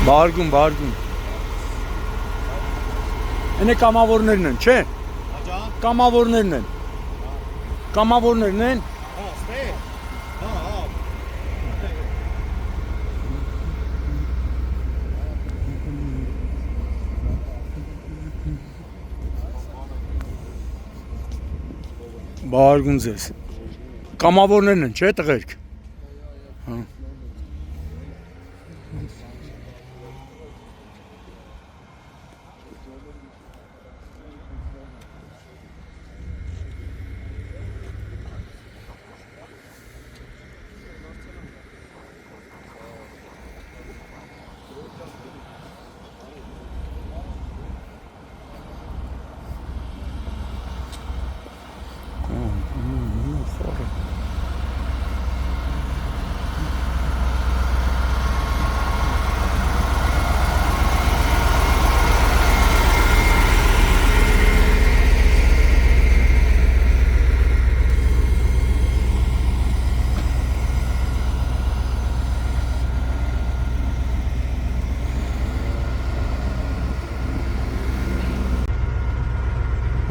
Բարգուն, բարգուն։ Այնե կամավորներն են, չէ՞։ Կամավորներն են։ Կամավորներն են։ Բարգուն ձեզ։ Կամավորներն են, չէ՞ տղերք։ Հա։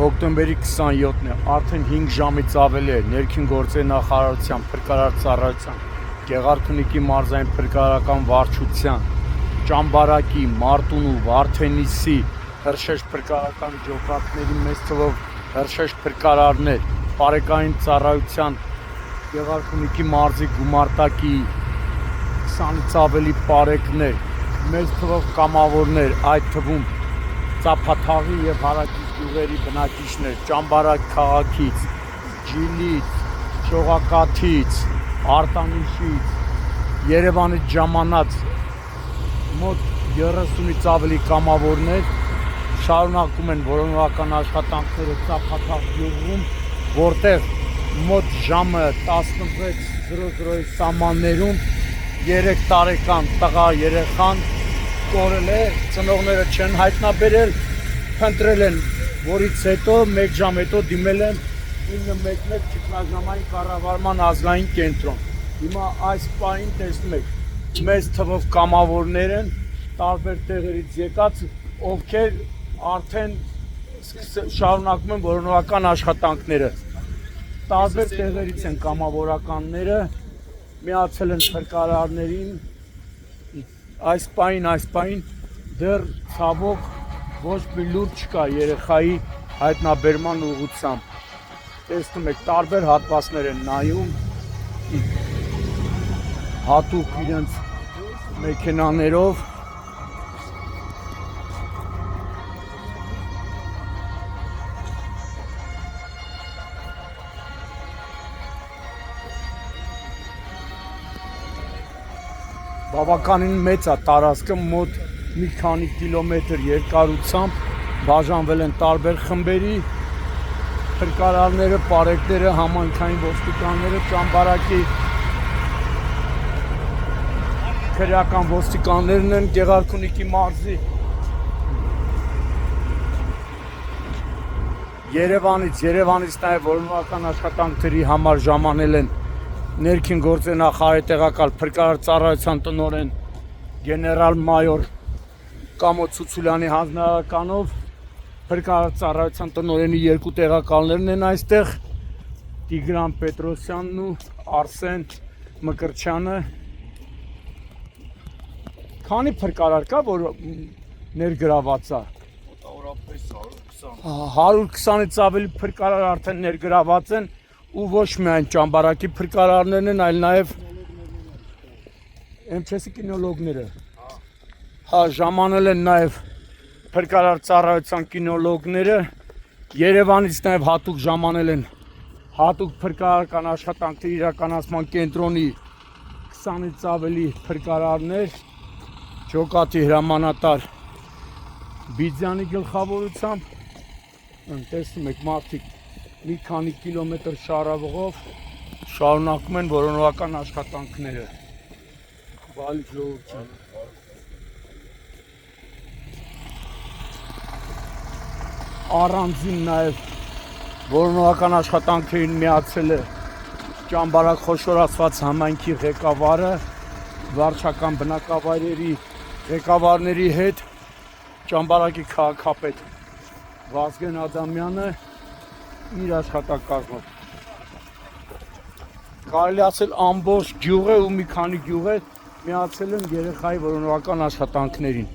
Հոկտեմբերի 27-ն է, արդեն 5 ժամից ավել է, ներքին գործերի նախարարության, փրկարար ծառայության, Գեղարքունիքի մարզային փրկարարական վարչության, Ճամբարակի, Մարտունու, Վարդենիսի, Հրշեջ փրկարարական ջոկատների մեծ թվով Հրշեջ փրկարարներ, Պարեկային ծառայության, Գեղարքունիքի մարզի գումարտակի 20-ից ավելի պարեկներ, մեծ թվով կամավորներ, այդ թվում Ծափաթաղի և հարակից գյուղերի բնակիչներ, Ճամբարակ քաղաքից, Ջիլից, Շողակաթից, Արտանիշից, Երևանից ժամանած մոտ 30-ից ավելի կամավորներ շարունակում են որոնական աշխատանքները Ծափաթաղ գյուղում, որտեղ մոտ ժամը 16:00-ի սահմաններում 3 տարեկան տղա երեխան կորել է, ծնողները չեն հայտնաբերել, փնտրել են, որից հետո 1 ժամ հետո դիմել են 911 ճգնաժամային կառավարման ազգային կենտրոն։ Հիմա այս պահին տեսնում եք, մեծ թվով կամավորներ են, տարբեր տեղերից եկած, ովքեր արդեն շարունակում են որոնական աշխատանքները։ Տարբեր տեղերից են կամավորականները, միացել են փրկարարներին, այս պահին դեռ ցավոք ոչ մի լուր չկա երեխայի հայտնաբերման ուղղությամբ։ Տեսնում եք, տարբեր հատվածներ են նայում, հատուկ իրենց մեքենաներով, բավականին մեծ է տարածքը, մոտ մի քանի կիլոմետր երկարությամբ, բաժանվել են տարբեր խմբերի, փրկարարները, պարեկները, համայնքային ոստիկանները, Ճամբարակի քրեական ոստիկաններն են, Գեղարքունիքի մարզի, Երևանից նաև որոնական աշխատանքների համար ժամանել են ներքին գործերի նախարարի տեղակալ փրկարար ծառայության տնօրեն գեներալ մայոր Կամո Ցուցուլյանի հանձնարարականով, փրկարար ծառայության տնօրենի 2 տեղակալներն են այստեղ, Տիգրան Պետրոսյանն ու Արսեն Մկրտչյանը։ Քանի փրկարար կա, որ ներգրաված է։ Մոտավորապես 120։ 120-ից ավելի փրկարար արդեն ներգրաված են, ու ոչ միայն Ճամբարակի փրկարարներն են, այլ նաև կինոլոգները։ Հա, ժամանել են նաև փրկարար ծառայության կինոլոգները, Երևանից նաև հատուկ ժամանել են հատուկ փրկարարական աշխատանքների իրականացման կենտրոնի 20-ից ավելի փրկարարներ, ջոկատի հրամանատար Բիձյանի գլխավորությամբ, տեսնում եք մարդիկ մի քանի կիլոմետր շարավղով շարունակում են որոնական աշխատանքները։ Բալիկ ժողովուրդ։ Առանձին նաև որոնական աշխատանքներին միացել է Ճամբարակ խոշորացված համայնքի ղեկավարը, վարչական բնակավայրերի ղեկավարների հետ ճամբարակի քաղաքապետ Վազգեն Ադամյանը իր աշխատակազմով կարելի ասել ամբողջ գյուղը ու մի քանի գյուղեր միացել են երեխայի որոնողական աշխատանքներին։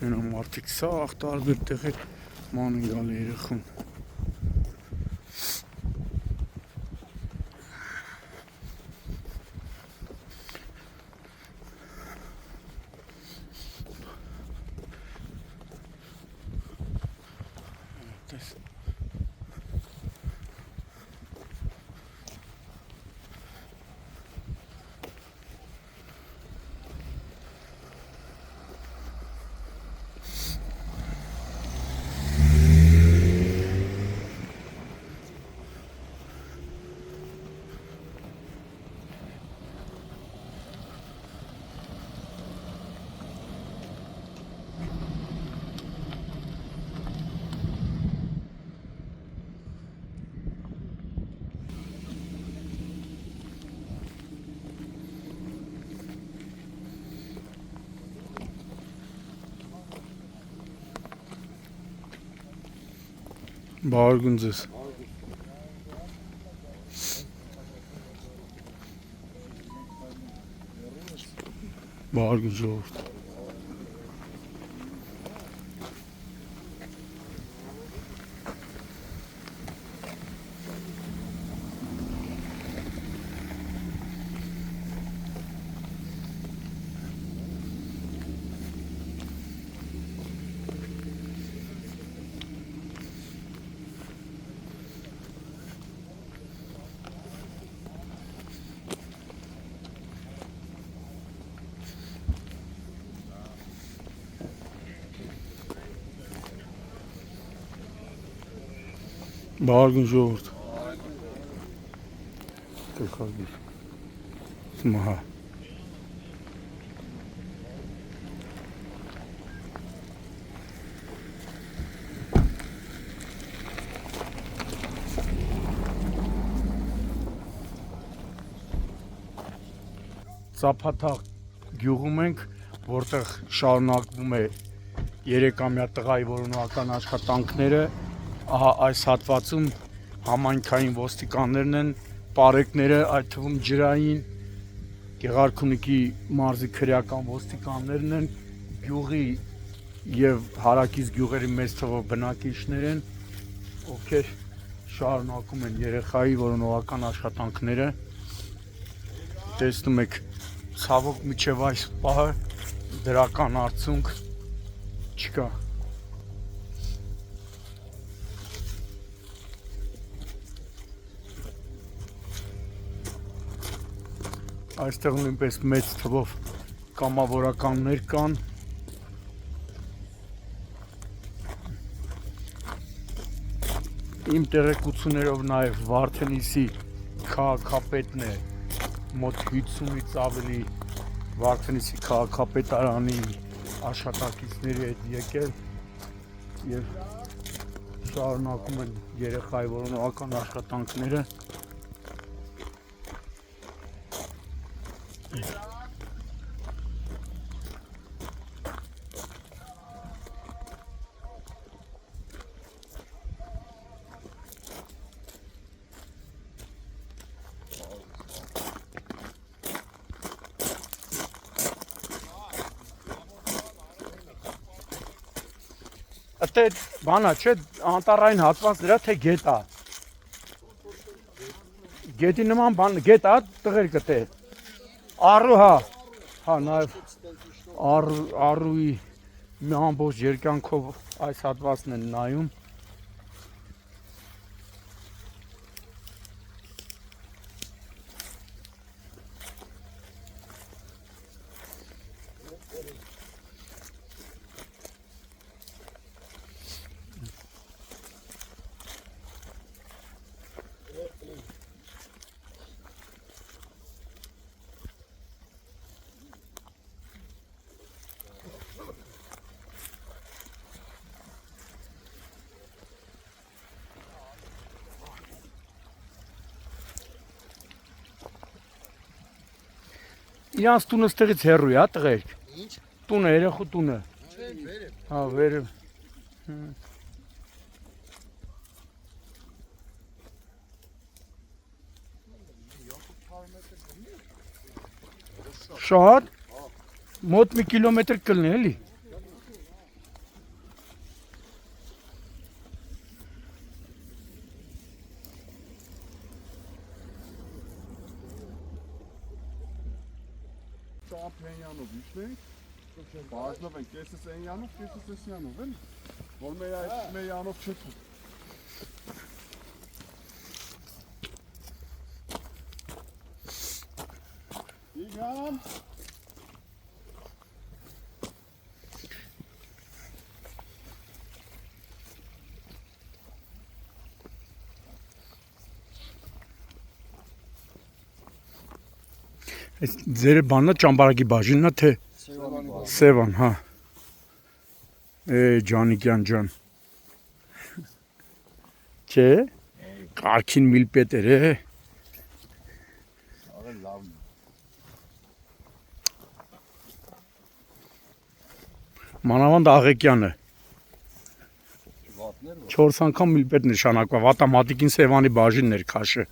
Հենա մարդիկ սաղ տարբեր տեղեր ման են գալի երեխուն։ Բարգուն ձեզ։ Բարգուն ժողովուրդ։ Բարգուն ժողովուրդ։ Կխագիր։ Մահա։ Ծափաթաղ գյուղում ենք, որտեղ շարունակվում է 3-ամյա տղայի որոնողական աշխատանքները։ Ահա այս հատվածում համայնքային ոստիկաններն են, պարեկները, այդ թվում ջրային, Գեղարքունիքի մարզի քրեական ոստիկաններն են, գյուղի եւ հարակից գյուղերի մեծ թվով բնակիչներ են, ովքեր շարունակում են երեխայի որոնողական աշխատանքները։ Տեսնում եք, ցավոք մինչև այս պահը դրական արդյունք չկա։ Այստեղ նույնպես մեծ թվով կամավորականներ կան։ Իմ տեղեկություններով նաև Վարդենիսի քաղաքապետն է մոտ 50-ից ավելի Վարդենիսի քաղաքապետարանի աշխատակիցների հետ եկել եւ շարունակում են երեխայի որոնողական աշխատանքները։ Ըտե բանա չէ անտառային հատված դրա թե գետա։ Գետի նման բան գետա տղեր կտե։ Առու հա։ Հա նաև առուի մի ամբողջ երկայնքով այս հատվածն են նայում։ Իրանց տունը ստեղից հեռու է, հա տղերք։ Ինչ։ Տունը, երեխու տունը։ Չէ, վերև։ Հա, վերև։ Շատ։ Մոտ մի կիլոմետր կլինի, էլի։ Ամփենյանով իջնենք, բաժնվենք, կեսս այնյանով, կեսս էսյանով, էլի, որ մեր այդ մեյանով չթու։ Իգան։ Այս ձերը բաննա ճամբարակի բաժիննա թե Սևան, հա։ Ջանիկյան ջան։ Չէ։ Կարքին միլպետեր է։ Արել լավն է։ Մանավանդ Աղեկյանը Վատներ որ։ 4 անգամ միլպետ նշանակվա, վատամատիկին Սևանի բաժինն էր քաշը։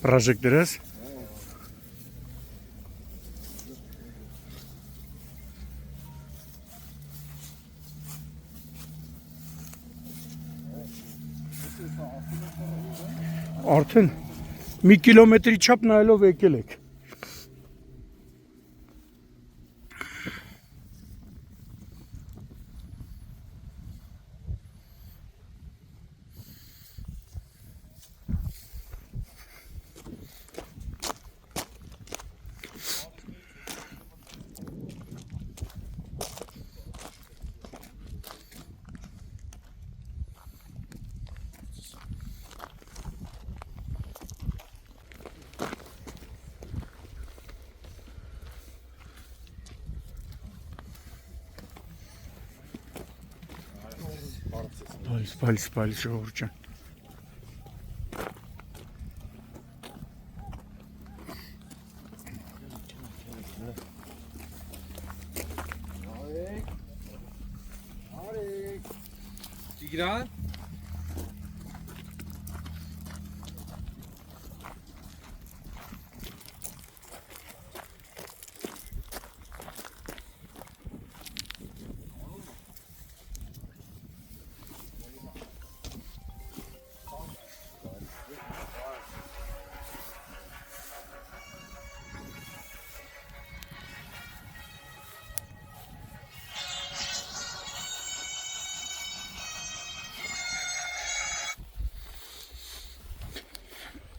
Պրոժեկտորես։ Արդեն մի կիլոմետրի չափ նայելով եկել եք։ Սպալիս ժողովուրդ ջան։ Տիգրան։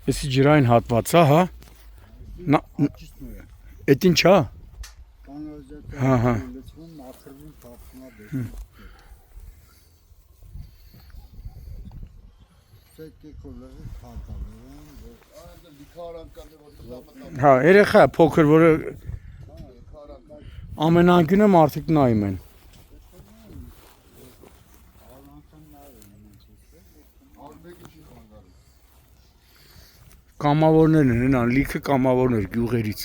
Էսի ջրային հատված է, հա։ Էդ ինչ է։ Հա, հա։ Հա, երեխա փոքր, որը ամենանկյունը մարդիկ նայում են։ Կամավորներն են, լիքը կամավորներ գյուղերից։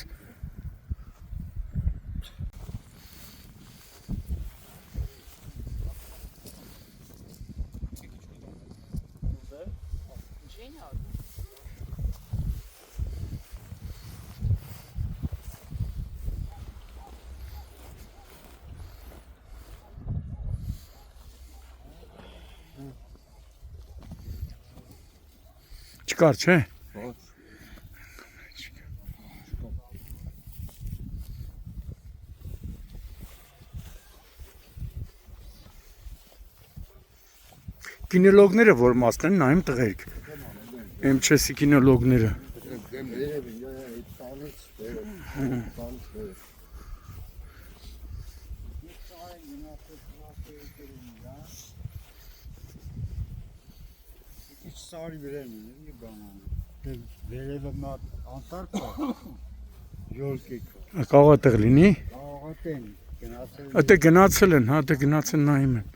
չկար, չէ։ Ոչ։ Կինոլոգները որ մասն են, նայում տղերք։ MÇ-ի կինոլոգները։ Sarı veremiyor, banana. Vereve mat antar pa. Yol kek. Կարող է տեղ լինի։ Ağaten. Genelde Ատե գնացել են, հա, դե գնացել նայում են։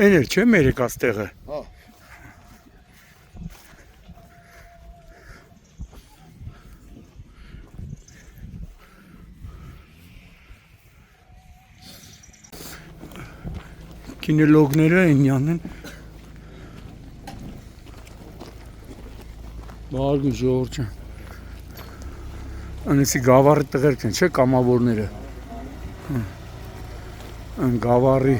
Էն էր չէ մեր եկած տեղը։ Հա։ Կինոլոգները այնյան են։ Բարգուն ժողովուրդ ջան։ Անեցի գավառի տղերք են, չէ, կամավորները։ Այն գավառի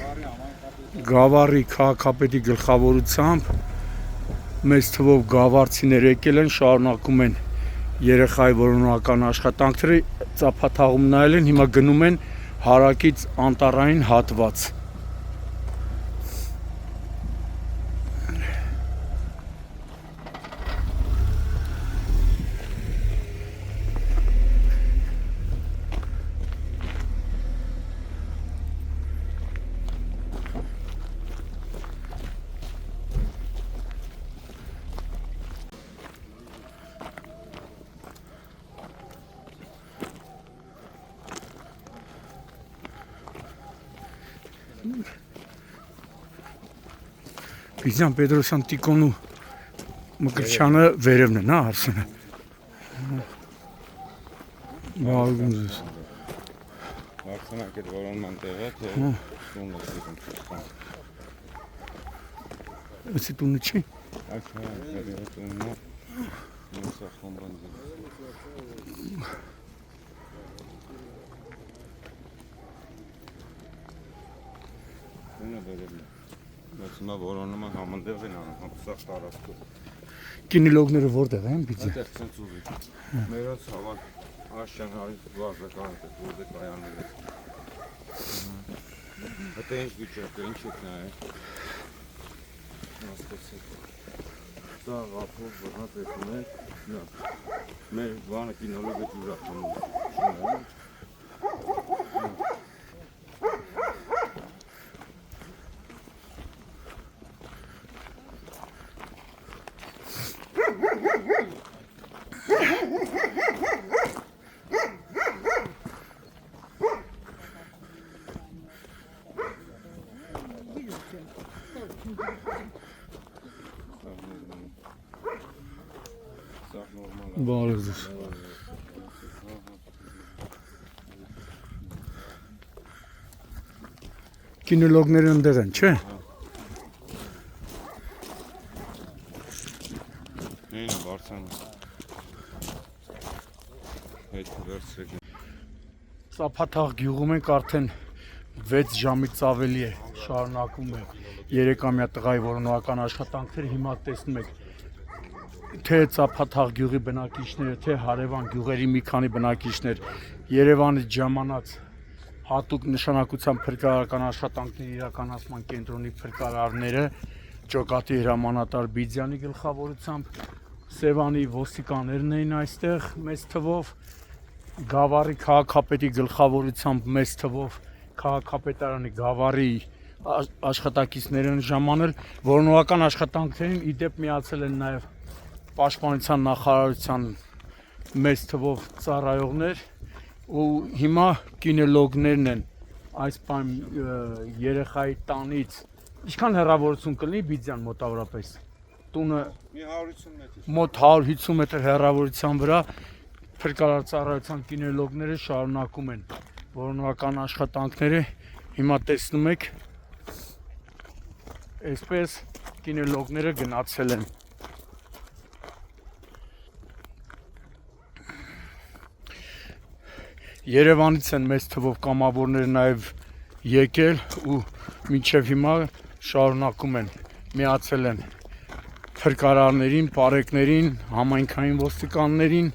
քաղաքապետի գլխավորությամբ մեծ թվով գավառցիներ եկել են, շարունակում են երեխայի որոնական աշխատանքները, ծափաթաղում նայել են, հիմա գնում են հարակից անտառային հատված։ Բիզյան Պետրոսյան Տիկոնու Մկրտչյանը վերևն է, նա Արսենը։ Բարգուն ձեզ։ Արդյունակ այդ որոնման տեղը, թե տունը սիրում չստան։ Էսի տունը չի։ Այս հայը տունը նույնսա խոմբան ձեզ։ Տունը վերևն է։ Բայց հիմա որոնումը համընդեղ են անում, սաղ տարածքով։ Կինոլոգները որտեղ են, բիզը։ Այդեղ ցենց ուղի։ Մերոց հավան աշյան հարի վազական է, որտեղ կայաններ է։ Հետո ինչ վիճակ է, ինչ եք նայել։ Ասպեցեք։ Սա ղափով վհա պետում է, մեր բանը կինոլոգը ջուրախանում է։ Սա նորմալ է։ Բարև ձեզ։ Կինոլոգները ընդեղ են, չէ՞։ Նույնը բարձան։ Հետ վերցրեք։ Սափաթաղ գյուղում ենք արդեն 6 ժամից ավելի է շարունակում է 3-ամյա տղայի որոնողական աշխատանքները հիմա տեսնում եք թե Սափաթաղ գյուղի բնակիչները թե հարևան գյուղերի մի քանի բնակիչներ Երևանից ժամանած հատուկ նշանակության փրկարարական աշխատանքների իրականացման կենտրոնի փրկարարները Ջոկատի հրամանատար Բիձյանի գլխավորությամբ Սևանի ոստիկաններն էին այստեղ մեծ թվով Գավառի քաղաքապետի գլխավորությամբ մեծ թվով քաղաքապետարանի Գավառի աշխատակիցներն ժամանել որոնողական աշխատանքներին իդեպ միացել են նաև Պաշտպանության նախարարության մեծ թվով ծառայողներ ու հիմա կինոլոգներն են այս բան երեխայի տանից ինչքան հեռավորություն կլինի Բիձյան մոտավորապես տունը Մի 150 մետր։ մոտ 150 մետր հեռավորության վրա Փրկարար ծառայության կինոլոգները շարունակում են որոնողական աշխատանքները հիմա տեսնում եք այսպես կինոլոգները գնացել են Երևանից են մեծ թվով կամավորներ նաև եկել ու մինչև հիմա շարունակում են միացել են փրկարարներին, պարեկներին, համայնքային ոստիկաններին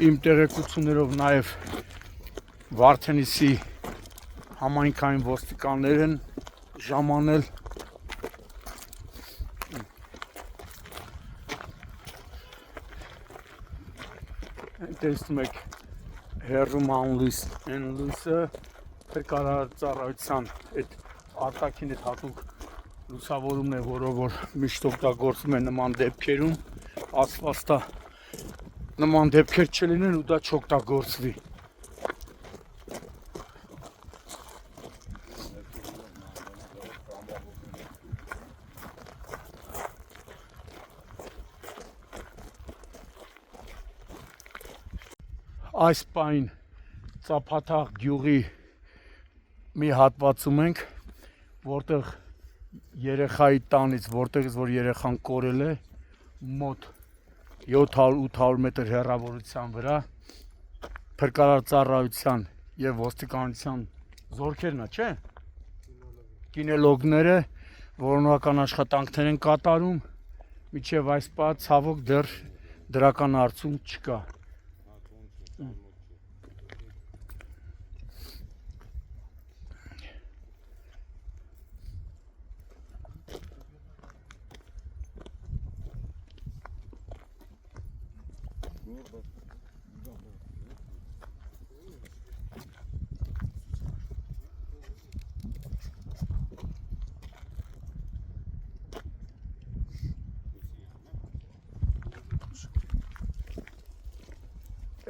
իմ տեղեկություններով նաև Վարդենիսի համայնքային ոստիկաններ են ժամանել տեսնում եք հերում անլույսը փրկարար ծառայության այդ արտաքին այդ հատուկ լուսավորումն է, որով որ միշտ օգտագործում են նման դեպքերում, ասվածտա նման դեպքեր չլինեն ու դա չօգտագործվի։ Այս պայն Սափաթաղ գյուղի մի հատվածում ենք, որտեղ երեխայի տանից, որտեղից որ երեխան կորել է, մոտ 700-800 մետր հեռավորության վրա փրկարար ծառայության եւ ոստիկանության զորքերն է, չէ՞։ Կինոլոգները որոնողական աշխատանքներ են կատարում, մինչև այս պահ ցավոք դեռ դրական արդյունք չկա։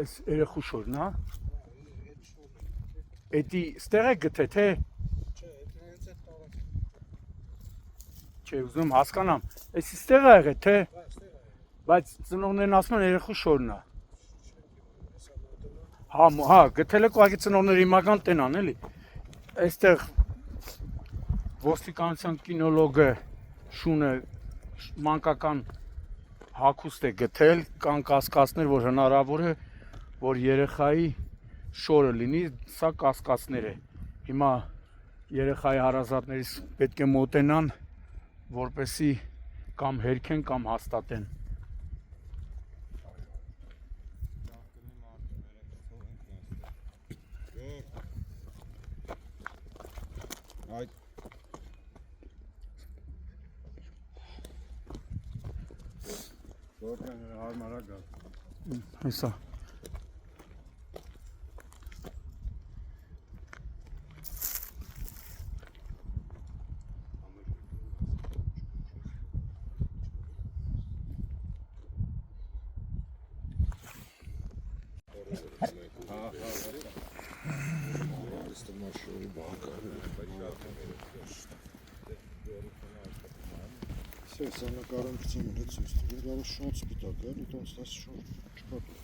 Այս երեխու շորն, հա։ Էդի ստեղ է գթե, թե։ Չէ, ուզում հասկանամ։ Էս ստեղ է եղել, թե։ Բայց ծնողներն ասում են երեխու շորն է։ Հա, գտել եք ուղղակի ծնողները հիմական տենան, էլի։ Այստեղ ոստիկանության կինոլոգը Շունը մանկական հագուստ է գտել, կան կասկածներ, որ հնարավոր է որ երեխայի շորը լինի, սա կասկածներ է։ Հիմա երեխայի հարազատներից պետք է մոտենան, որպեսզի կամ հերքեն կամ հաստատեն։ Այդ Որքան հարմարագա։ Հեսա։ Տեսա նկարում գցեմ էլ ցույց տվել, դա շոտ սպիտակ է, դիտոնց դաս շոտ չպատի։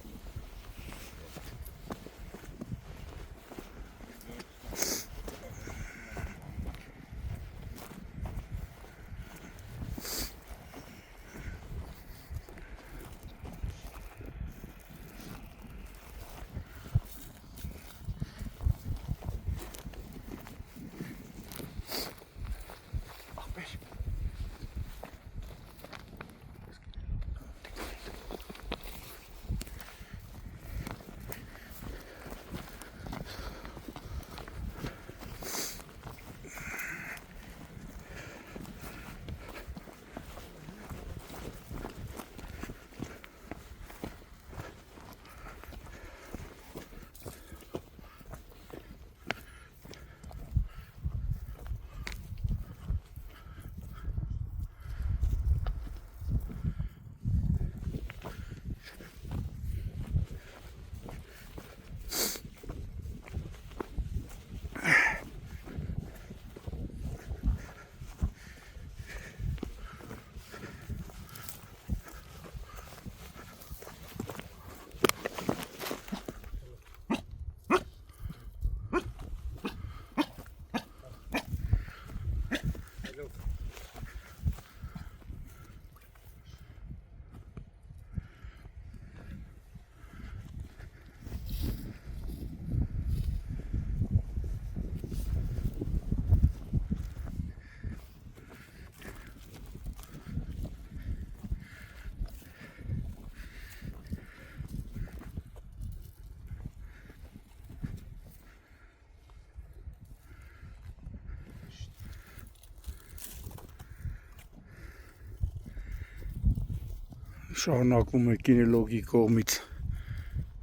Շարունակվում է կինոլոգի կողմից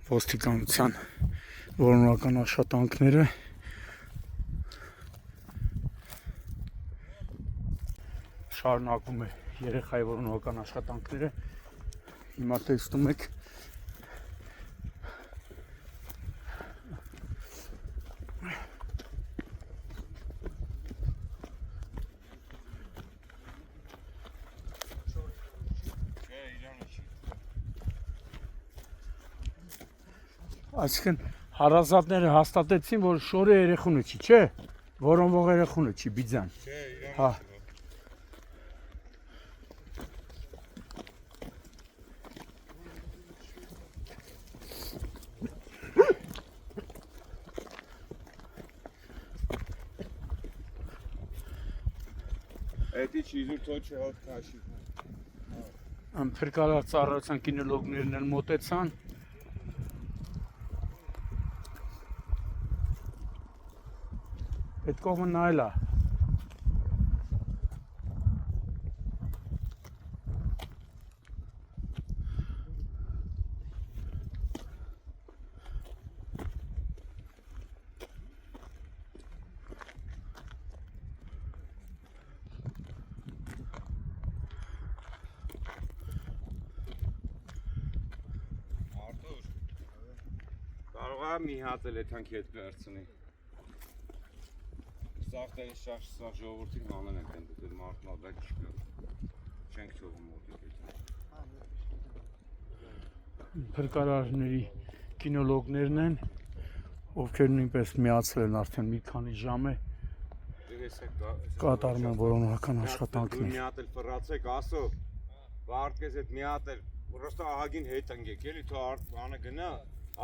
ոստիկանության որոնական աշխատանքները շարունակվում է երեխայի որոնական աշխատանքները հիմա տեսնում եք այսինքն հարազատները հաստատեցին, որ շորը երեխունը չի, չէ, որոնվող երեխունը չի, բիձան։ Չէ, իրան Հա։ Էդի չիզուր թո չհոտ քաշի։ Փրկարար ծառայության կինոլոգներն էլ մոտեցան։ Այդ կողմը նայել է։ Արտուր։ Կարող է մի հատ էլ եթանքի հետ վերցնի։ Սաղ տես շախ ժողովրդին հանեն ենք են դուտ մարդն ադակ չկա, չենք չողում մոտիկ էտ։ Փրկարարների կինոլոգներն են, ովքեր նույնպես միացվել են արդեն մի քանի ժամ է կատարում են որոնական աշխատանքներ։ Մի հատ էլ ֆռացեք, ասո, վարդկես էտ մի հատ էլ, պրոստը ահագին հետ ընգեք, էլի թո անը գնա,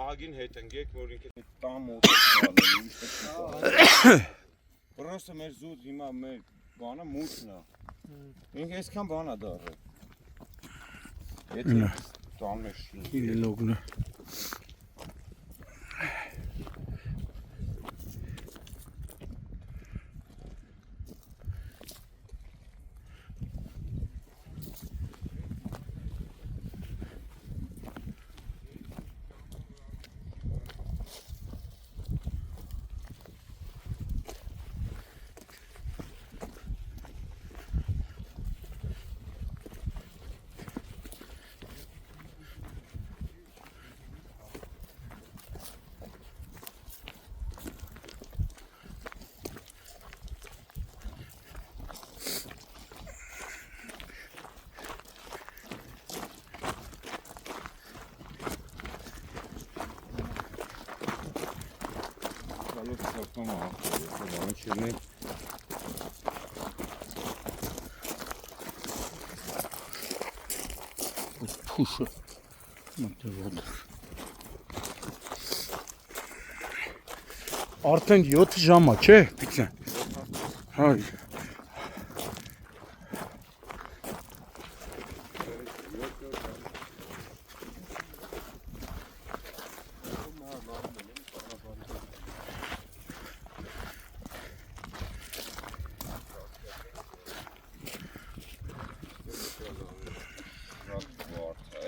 ահագին հետ ընգեք, որ ինքը տամ մոտիկ Պրոստը մեր զուտ հիմա մեր բանը մուտն է, ինք այսքան բան է դարը, եթե տան մեր շին Կինոլոգն է։ Կապտոմա բանը չիրնի Փուշը մտերոդ Արդեն 7 ժամ է, չէ՞, պիտի։ Հայ։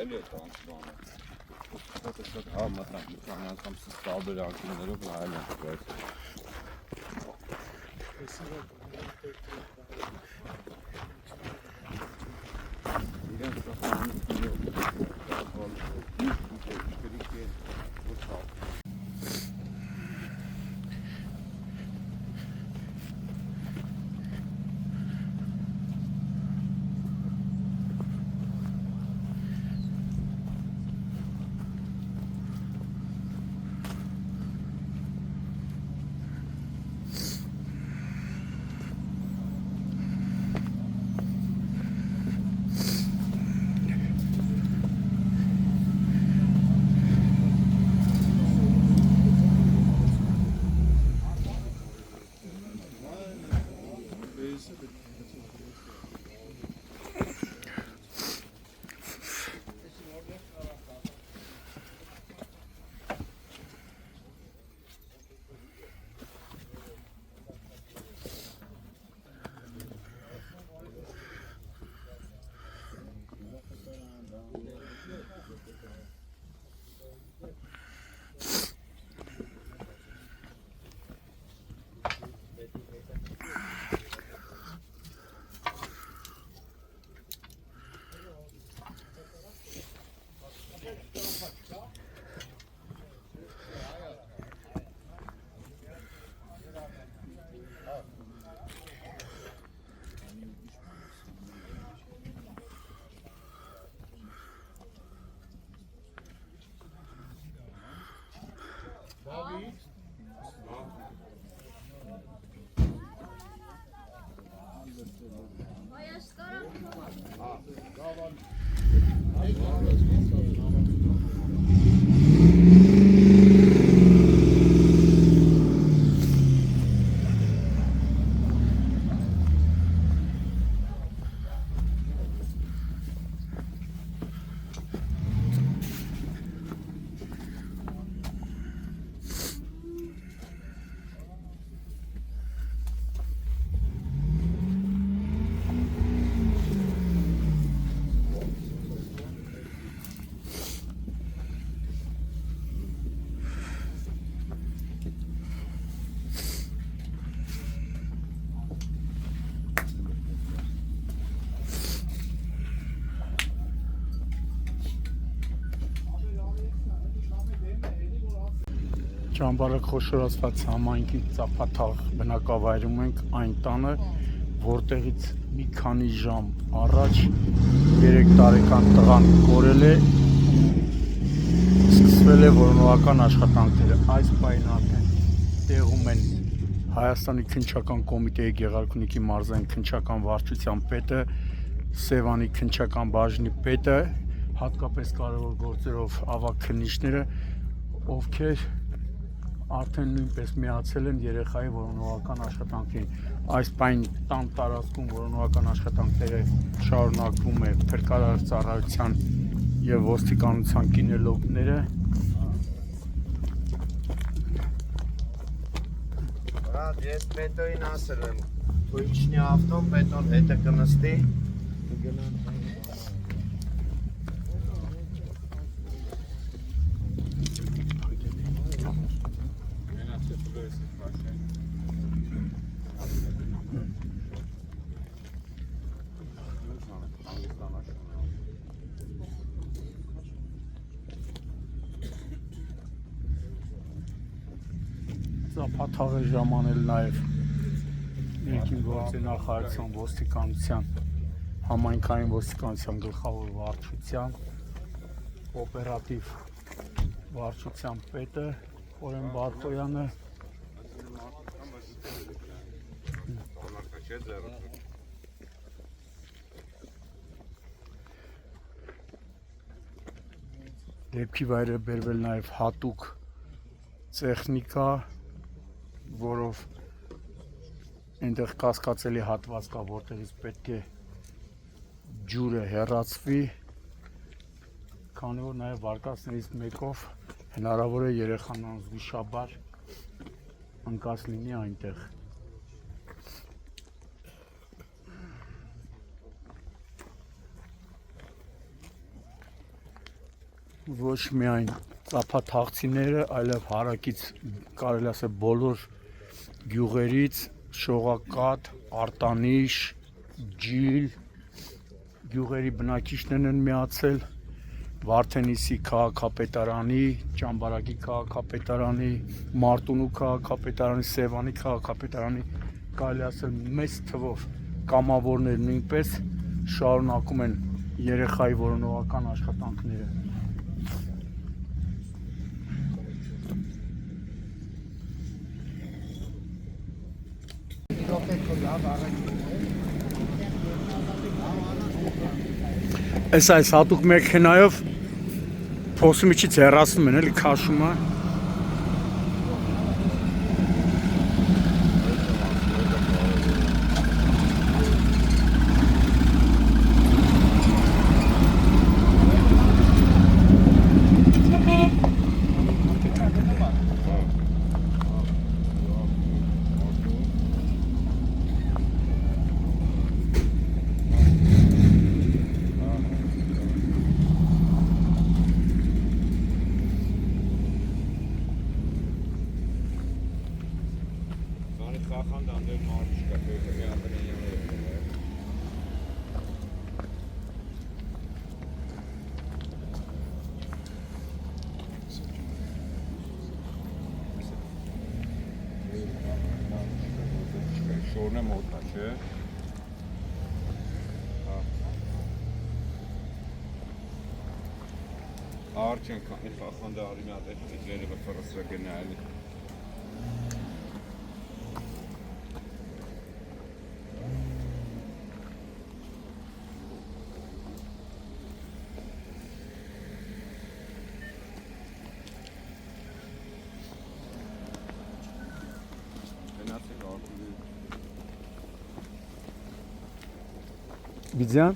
Էլի է տանց բանը Հոտը շատ համատան մի անգամ սս տարբեր անկումներով նայել ենք բայց իրենց Ճամբարը խոշորացված համայնքի ծափաթաղ բնակավայրում ենք այն տանը, որտեղից մի քանի ժամ առաջ 3 տարեկան տղան կորել է, սկսվել է որոնողական աշխատանքները։ Այս պահին արդեն տեղում են Հայաստանի քննչական կոմիտեի Գեղարքունիքի մարզային քննչական վարչության պետը, Սևանի քննչական բաժնի պետը, հատկապես կարևոր գործերով ավագ քննիչները, ովքեր արդեն նույնպես միացել են երեխայի որոնողական աշխատանքին։ Այս պայն տան տարածքում որոնողական աշխատանքները շարունակվում է փրկարար ծառայության եւ ոստիկանության կինոլոգները։ Brad, ես պետոին ասել եմ, ու իջնի ավտոն, պետոն հետը կնստի, կգնան Ծափաթաղ է ժամանել նաև ներքին գործերի նախարարության ոստիկանության համայնքային ոստիկանության գլխավոր վարչության օպերատիվ վարչության պետը Օրեն Բարխոյանը չէ ձեռը։ Դեպքի վայրը բերվել նաև հատուկ տեխնիկա, որով այնտեղ կասկածելի հատված կա, որտեղից պետք է ջուրը հեռացվի, քանի որ նաև վարկածներից մեկով հնարավոր է երեխան անզգուշաբար ընկած լինի այնտեղ։ Ոչ միայն ծափաթաղցիները, այլև հարակից կարելի ասել բոլոր գյուղերից շողակաթ, արտանիշ, ջիլ գյուղերի բնակիչներն են միացել Վարդենիսի քաղաքապետարանի, Ճամբարակի քաղաքապետարանի, Մարտունու քաղաքապետարանի, Սևանի քաղաքապետարանի, կարելի ասել մեծ թվով կամավորներ նույնպես շարունակում են երեխայի որոնողական աշխատանքները։ Այս հատուկ մեքենայով փոսի միջից հեռացնում են, էլի քաշում է։ Շորն է մոտա, չէ։ Արչեն կան, խախանդը արի մի հատ էտ վերևը ֆրսրակ է նայելի։ Գիծյան։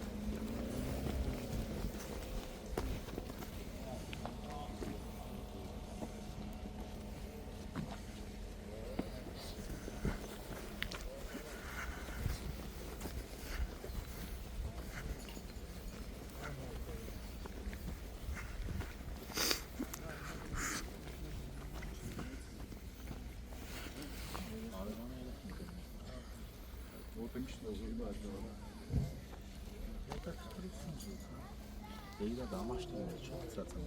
Vejda damaštinga čacaca.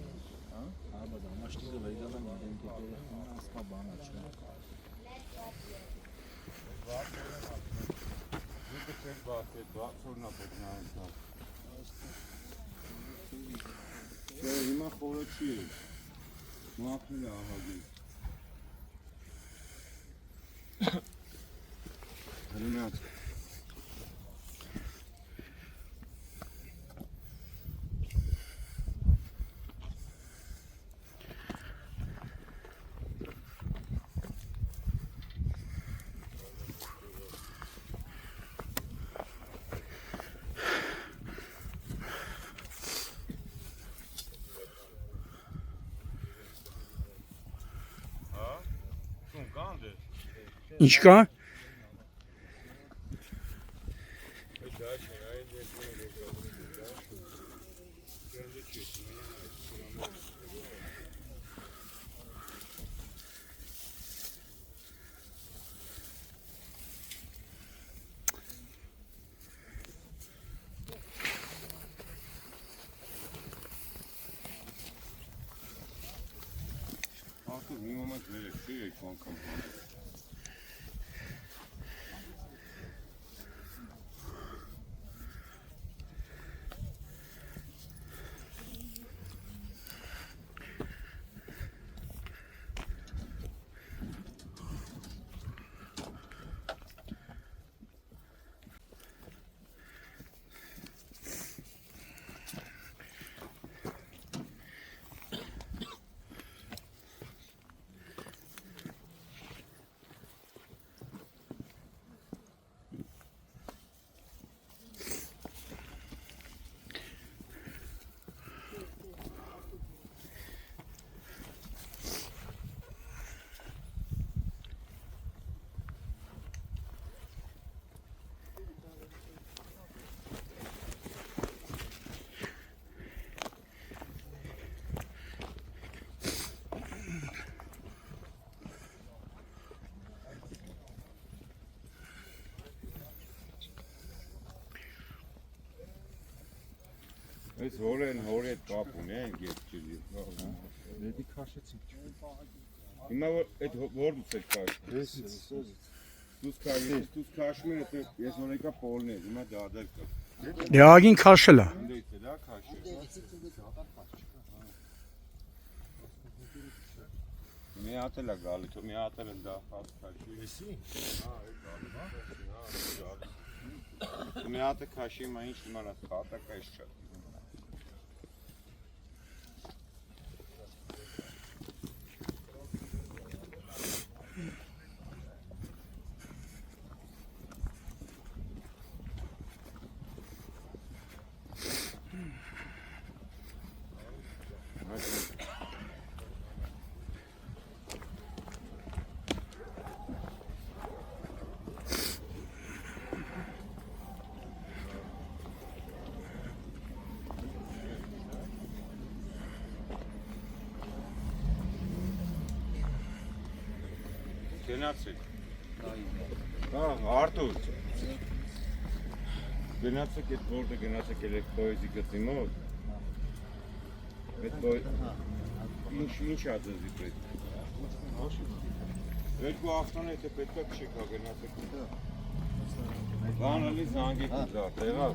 Aba damaštinga vejdadan identitete asma banačna. Հիմա խորը չի է, մախնել է ահագին։ Հրիմյաց։ Ինչ կա։ Արտուր, մի մոմենտ վերև, չի եք անգամ հանել։ Այս հորեն հորի հետ կապ ունեն գերջելի։ Լեդի քաշեցինք։ Հիմա որ այդ որ դուց եք քաշում։ Դուց քաշում եք, ես որ եկա պոլն եմ, հիմա դադար կա։ Դե ագին քաշել է։ Դե դա քաշի։ Մի հատ էլ է գալի, թո մի հատ էլ դա հատ քաշի։ Էսի։ Հա, այդ գալի։ Մի հատ քաշի, մա ինչ իմանաս, հատակա էս չա։ Գնացեք։ Հա, Արտուր։ Գնացեք այդ որտե գնացեք էլեկտրոյզի գծի մոտ։ Այդ բոյ ինչ ածազի պետք։ Երկու ավտոն եթե պետք է չեք գնացեք։ Բանալի զանգեք ուզա, տեղա։